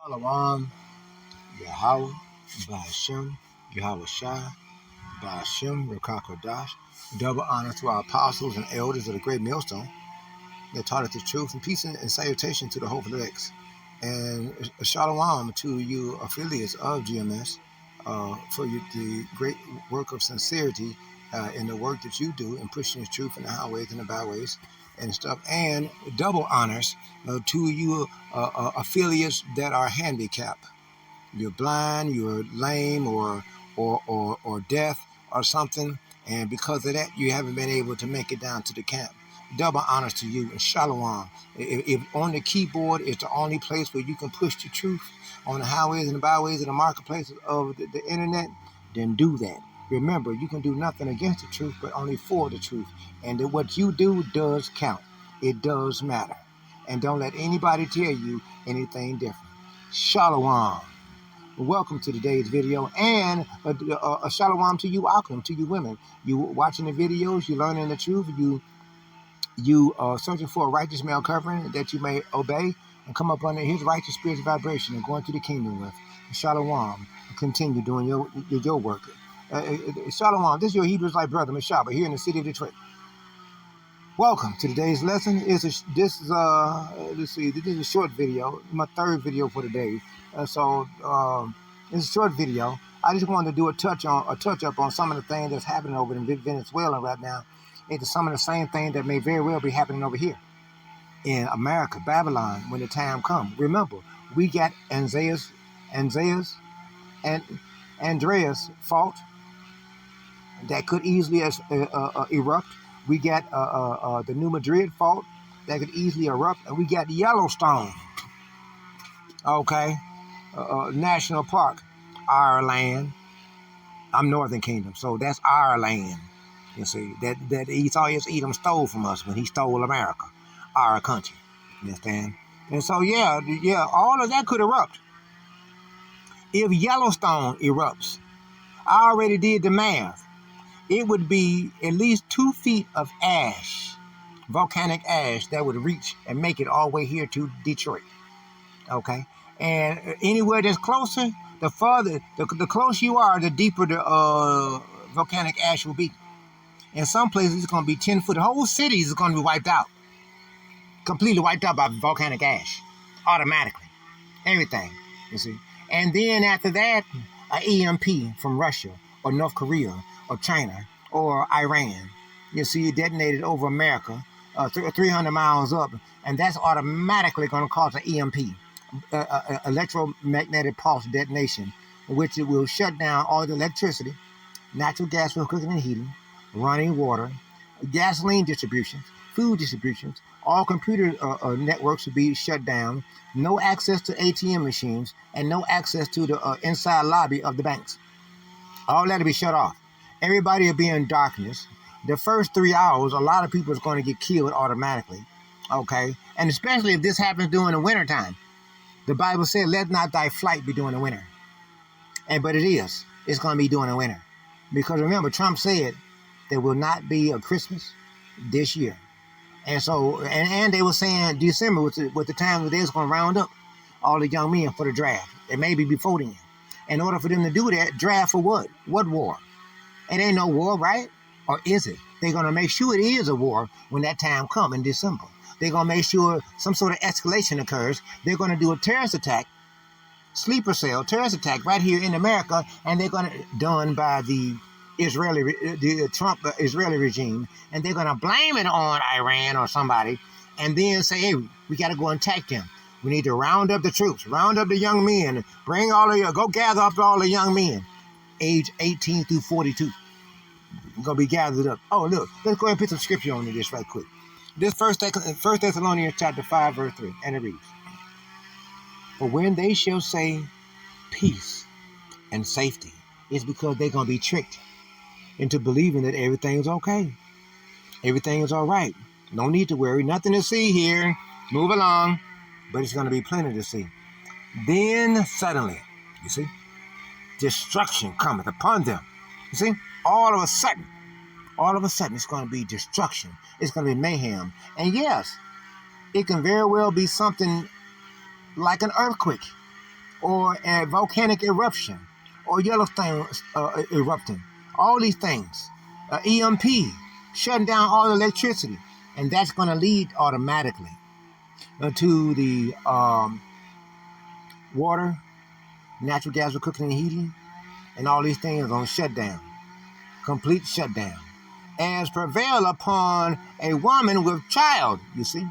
Shalom, Yahweh, Ba'ashem, Yahweh Shai, Ba'ashem, Rakakodash. Double honor to our apostles and elders of the great millstone that taught us the truth, and peace and salutation to the hopeful elects. And shalom to you affiliates of GMS for the great work of sincerity in the work that you do in pushing the truth in the highways and the byways and stuff. And double honors to you affiliates that are handicapped. You're blind, you're lame, or deaf or something, and because of that, you haven't been able to make it down to the camp. Double honors to you and shalom. If on the keyboard is the only place where you can push the truth on the highways and the byways and the marketplaces of the internet, then do that. Remember, you can do nothing against the truth, but only for the truth. And that what you do does count. It does matter. And don't let anybody tell you anything different. Shalom. Welcome to today's video, and a shalom to you, Akum, to you women. You watching the videos, you learning the truth, you searching for a righteous male covering that you may obey and come up under his righteous spiritual vibration and go into the kingdom with. Shalom. Continue doing your work. Shalom. This is your Hebrews Life brother, Mashaba, here in the city of Detroit. Welcome to today's lesson. This is a short video, my third video for today. It's a short video. I just wanted to do a touch up on some of the things that's happening over in Venezuela right now. It's some of the same things that may very well be happening over here in America, Babylon, when the time comes. Remember, we got Andreas fault that could easily erupt. We got the New Madrid fault that could easily erupt, and we got Yellowstone, okay, National Park, our land. I'm Northern Kingdom, so that's our land. You see, that Edom stole from us when he stole America, our country. You understand? And so yeah, all of that could erupt. If Yellowstone erupts, I already did the math. It would be at least 2 feet of ash, volcanic ash, that would reach and make it all the way here to Detroit. Okay? And anywhere that's closer, the farther, the closer you are, the deeper the volcanic ash will be. In some places, it's going to be 10 foot. The whole city is going to be wiped out. Completely wiped out by volcanic ash. Automatically. Everything. You see? And then after that, an EMP from Russia or North Korea or China or Iran. You see, it detonated over America 300 miles up, and that's automatically going to cause an EMP, electromagnetic pulse detonation, which it will shut down all the electricity, natural gas for cooking and heating, running water, gasoline distributions, food distributions, all computer networks will be shut down, no access to ATM machines, and no access to the inside lobby of the banks. All that will be shut off. Everybody will be in darkness. The first 3 hours, a lot of people is going to get killed automatically, okay? And especially if this happens during the wintertime. The Bible said, let not thy flight be during the winter. But it is. It's going to be during the winter. Because remember, Trump said there will not be a Christmas this year. And so, and they were saying December was the time that they was going to round up all the young men for the draft. It may be before then. In order for them to do that, draft for what? What war? It ain't no war, right? Or is it? They're going to make sure it is a war when that time comes in December. They're going to make sure some sort of escalation occurs. They're going to do a terrorist attack, sleeper cell terrorist attack right here in America, and they're going to done by the Trump Israeli regime, and they're going to blame it on Iran or somebody, and then say, hey, we got to go and attack them. We need to round up the troops, round up the young men, bring all of you, go gather up all the young men, age 18 through 42. We're going to be gathered up. Oh, look, let's go ahead and put some scripture on this right quick. This First Thessalonians chapter 5, verse 3, and it reads, for when they shall say peace and safety, it's because they're going to be tricked into believing that everything's okay. Everything is all right. No need to worry. Nothing to see here. Move along. But it's going to be plenty to see. Then suddenly, you see, destruction cometh upon them. You see, all of a sudden, it's going to be destruction. It's going to be mayhem. And yes, it can very well be something like an earthquake. or a volcanic eruption, or Yellowstone erupting. All these things, EMP, shutting down all the electricity, and that's going to lead automatically to the water, natural gas for cooking and heating, and all these things are going to shut down, complete shutdown, as prevail upon a woman with child. You see,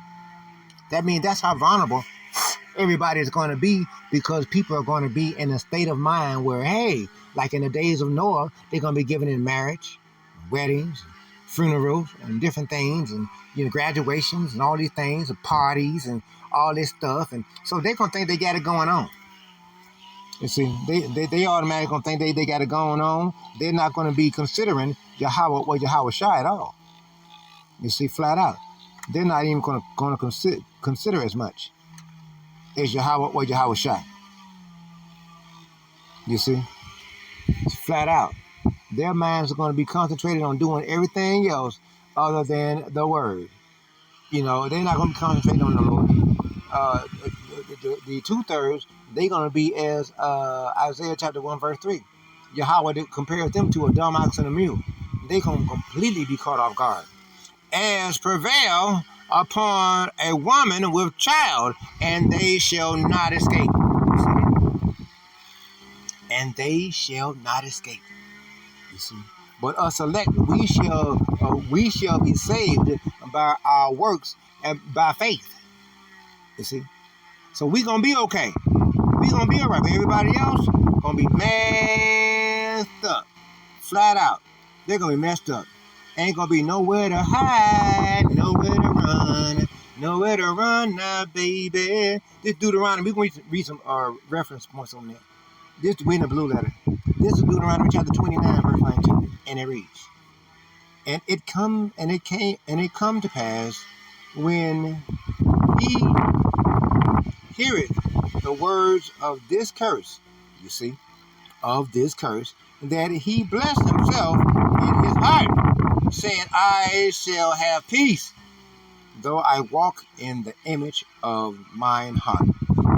that means that's how vulnerable everybody is going to be, because people are going to be in a state of mind where, hey, like in the days of Noah, they're going to be given in marriage, weddings, funerals, and different things, and graduations, and all these things, and parties, and all this stuff, and so they're going to think they got it going on. You see, they automatically going to think they got it going on. They're not going to be considering Yahweh or Yahweh Shai at all. You see, flat out, they're not even going to consider as much as Yahweh or Yahweh Shai. You see, it's flat out. Their minds are going to be concentrated on doing everything else other than the word. They're not going to be concentrating on the Lord. The 2/3, they're going to be as Isaiah chapter 1 verse 3. Yahweh compares them to a dumb ox and a mule. They're going to completely be caught off guard. As prevail upon a woman with child, and they shall not escape. And they shall not escape. You see, but us elect, we shall be saved by our works and by faith. You see, so we gonna be okay. We gonna be alright. But everybody else gonna be messed up, flat out. They're gonna be messed up. Ain't gonna be nowhere to hide, nowhere to run now, baby. This Deuteronomy, we're going to read some reference points on that. This we in the blue letter. This is Deuteronomy chapter 29, verse 19, and it reads, "And it come to pass when he heareth the words of this curse, you see, of this curse, that he blessed himself in his heart, saying, I shall have peace, though I walk in the image of mine heart."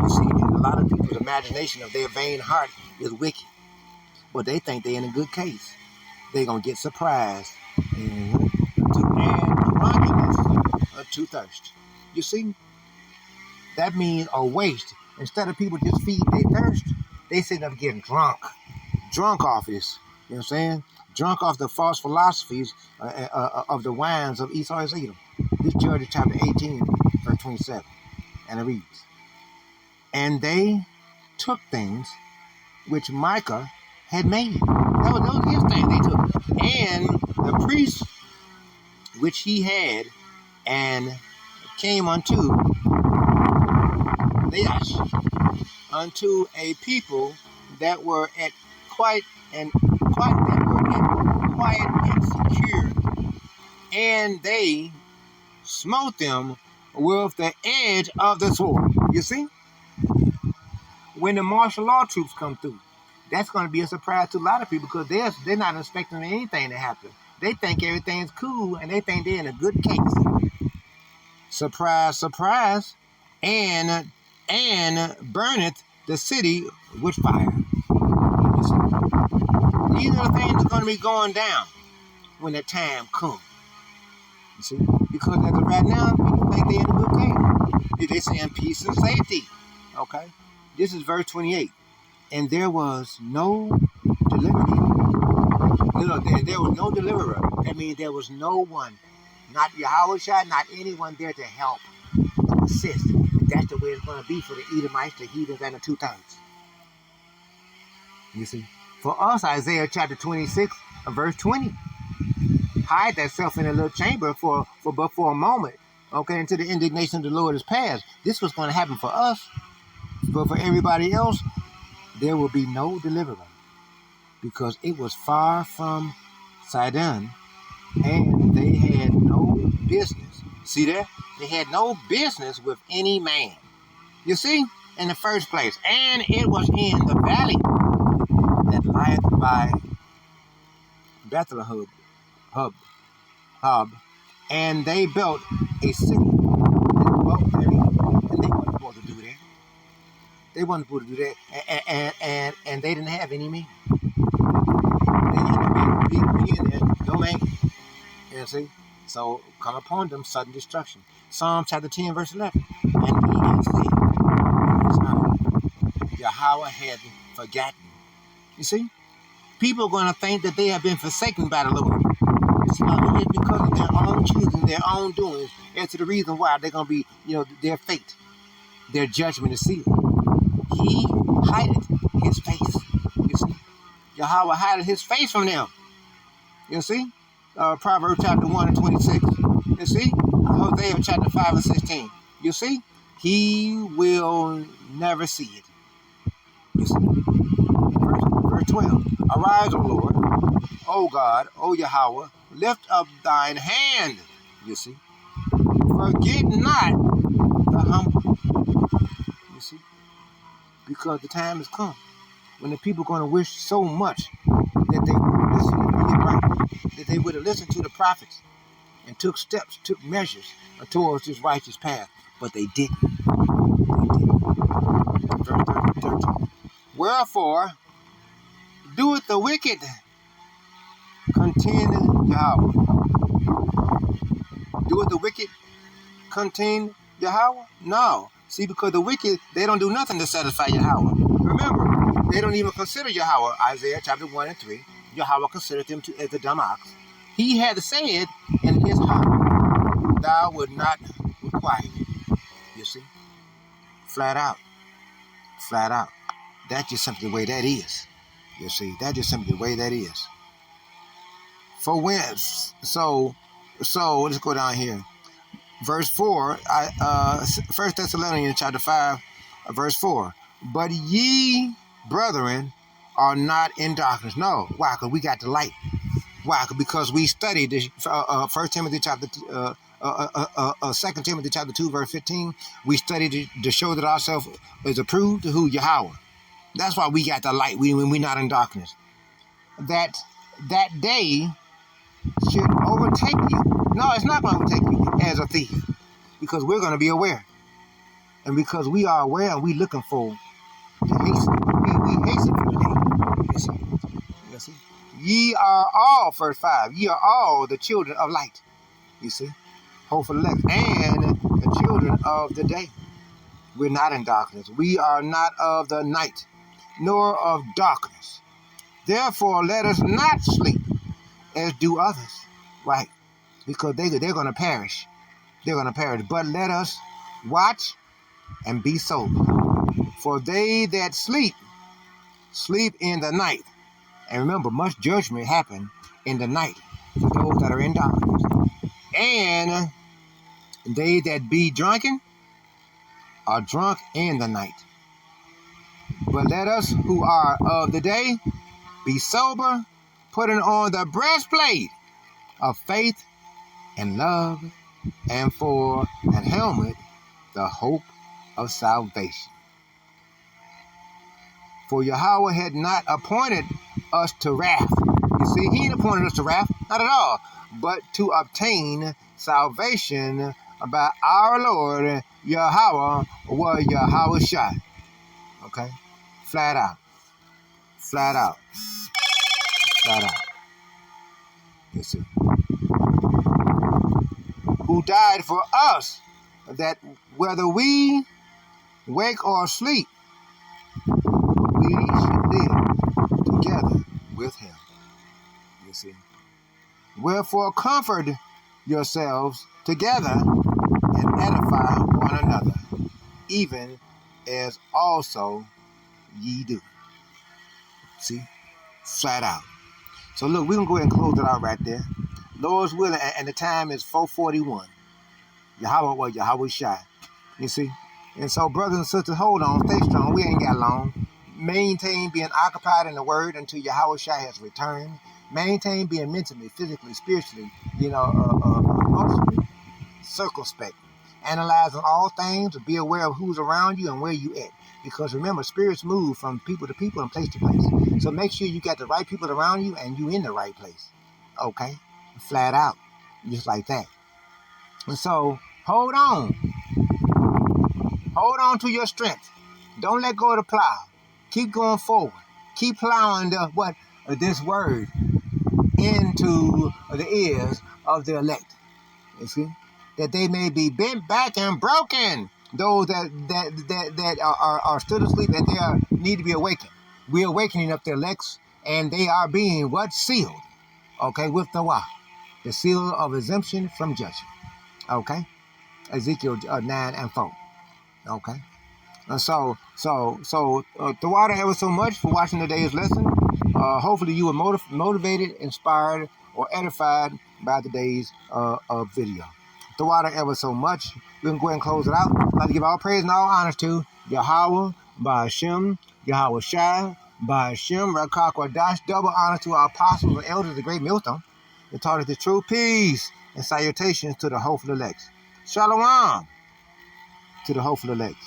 You see, and a lot of people's imagination of their vain heart is wicked, but they think they're in a good case. They're going to get surprised and add drunkenness to thirst. You see, that means a waste. Instead of people just feeding their thirst, they sit up getting drunk off this. You know what I'm saying? Drunk off the false philosophies of the wines of Esau and Edom. This Judges chapter 18, verse 27. And it reads, "And they took things which Micah had made." That was his thing they took. "And the priest which he had, and came unto Laish, unto a people that were at quiet and secure, and they smote them with the edge of the sword." You see, when the martial law troops come through, that's going to be a surprise to a lot of people, because they're not expecting anything to happen. They think everything's cool, and they think they're in a good case. Surprise, surprise, and burneth the city with fire. These are the things that are going to be going down when the time comes. You see, because as of right now, people think they're in a good case. They're saying peace and safety. Okay, this is verse 28. "And there was no deliverer." There was no deliverer. That means there was no one, not Yahweh Shai, not anyone there to help, assist. And that's the way it's going to be for the Edomites, the heathens, and the 2/3. You see, for us, Isaiah chapter 26, verse 20, hide thyself in a little chamber but for a moment, okay, until the indignation of the Lord is past. This was going to happen for us, but for everybody else, there will be no deliverer, because it was far from Sidon, and they had no business. See that? They had no business with any man. You see, in the first place. And it was in the valley that lieth by Bethlehem, and they built a city. And they weren't supposed to do that. They weren't supposed to do that, and they didn't have any meat. They didn't be in their domain. You see? So come upon them sudden destruction. Psalm chapter 10, verse 11. And he had said, his honor, Yahweh had forgotten. You see? People are going to think that they have been forsaken by the Lord. It's not just because of their own choosing, their own doings, as to the reason why they're going to be, their fate, their judgment is sealed. He hideth his face. You see? Yahweh hideth his face from them. You see? Proverbs chapter 1 and 26. You see? Hosea chapter 5 and 16. You see? He will never see it. You see? Verse 12. Arise, O Lord, O God, O Yahweh, lift up thine hand. You see? Forget not the humble. You see? Because the time has come when the people are going to wish so much that they would listen to the right, that they would have listened to the prophets and took steps, took measures towards this righteous path, but they didn't. Verse 13. Wherefore doeth the wicked contend Yahweh? Doeth the wicked contend Yahweh? No. See, because the wicked, they don't do nothing to satisfy Yahweh. Remember, they don't even consider Yahweh. Isaiah chapter 1 and 3. Yahweh considered them as the dumb ox. He had said in his heart, thou would not require me. You see? Flat out. Flat out. That's just simply the way that is. You see? That's just simply the way that is. For when, so let's go down here. Verse 4, 1 Thessalonians chapter 5, verse 4. But ye, brethren, are not in darkness. No. Why? Because we got the light. Why? Because we studied this, 1 Timothy chapter 2 Timothy chapter 2, verse 15. We studied to show that ourselves is approved to who? Yahweh. That's why we got the light when we're not in darkness. That day should overtake you. No, it's not going to overtake you as a thief. Because we're going to be aware. And because we are aware and we're looking for to hasten. We hasten for the day. You see? You see? Ye are all, verse 5, ye are all the children of light. You see? Hope for the elect. And the children of the day. We're not in darkness. We are not of the night, nor of darkness. Therefore, let us not sleep as do others. Right? Because they're going to perish. They're going to perish. But let us watch and be sober. For they that sleep in the night. And remember, much judgment happen in the night for those that are in darkness. And they that be drunken are drunk in the night. But let us who are of the day be sober, putting on the breastplate of faith and love, and for an helmet, the hope of salvation. For Yahweh had not appointed us to wrath. You see, he ain't appointed us to wrath, not at all, but to obtain salvation by our Lord Yahweh or Yahweh Shai. Okay? Flat out. Flat out. Flat out. You see. Who died for us, that whether we wake or sleep, we should live together with him. You see. Wherefore comfort yourselves together and edify one another, even as also ye do. See? Flat out. So look, we're going to go ahead and close it out right there. Lord's willing, and the time is 4:41. Yahweh Shai. You see? And so, brothers and sisters, hold on, stay strong. We ain't got long. Maintain being occupied in the word until Yahweh Shai has returned. Maintain being mentally, physically, spiritually, emotionally circumspect. Analyzing all things, be aware of who's around you and where you at. Because remember, spirits move from people to people and place to place. So make sure you got the right people around you and you in the right place. Okay? Flat out. Just like that. And so, hold on. Hold on to your strength. Don't let go of the plow. Keep going forward. Keep plowing this word into the ears of the elect. You see, that they may be bent back and broken. Those that are still asleep and need to be awakened. We're awakening up the elects, and they are being what sealed. Okay, with the wah, the seal of exemption from judgment. Okay, Ezekiel 9:4. Okay. Tawada ever so much for watching today's lesson. Hopefully you were motivated, inspired, or edified by today's video. Tawada ever so much. We can go ahead and close it out. I'd like to give all praise and all honors to Yahweh, Ba'ashem, Yahweh Shai, Ba'ashem, Rakakwadash. Double honor to our apostles and elders of the great millstone. They taught us the true peace and salutations to the hopeful elects. Shalom to the hopeful elects.